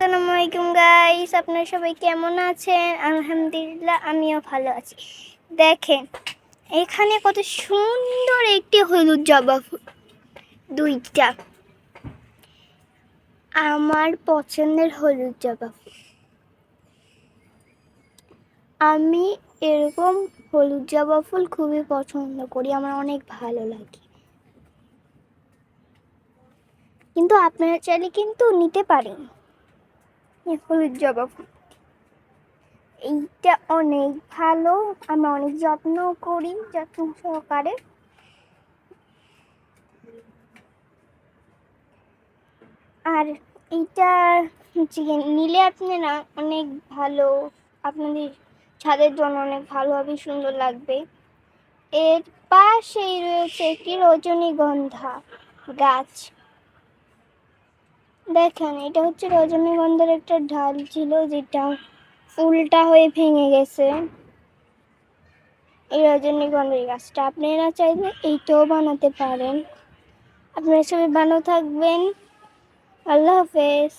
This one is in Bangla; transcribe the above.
আসসালামু আলাইকুম গাইস, আপনারা সবাই কেমন আছেন? আলহামদুলিল্লাহ, আমিও ভালো আছি। দেখেন এখানে কত সুন্দর একটি হলুদ জবা ফুল, দুইটা আমার পছন্দের হলুদ জবা ফুল। আমি এরকম হলুদ জবা ফুল খুবই পছন্দ করি, আমার অনেক ভালো লাগে। কিন্তু আপনারা চাইলে কিন্তু নিতে পারেন এই হলুদ জবা ফুল। এইটা অনেক ভালো, আমি অনেক যত্ন করি, যত্ন সহকারে। আর এইটা নিলে আপনারা অনেক ভালো, আপনাদের ছাদের জন্য অনেক ভালো হবে, সুন্দর লাগবে। এর পাশেই রয়েছে একটি রজনীগন্ধা গাছ। দেখেন এটা হচ্ছে রজনীগন্ধার একটা ঢাল ছিল, যেটা উল্টা হয়ে ভেঙে গেছে। এই রজনীগন্ধার গাছটা আপনারা চাইলে এইটাও বানাতে পারেন। আপনারা সবাই ভালো থাকবেন। আল্লাহ হাফেজ।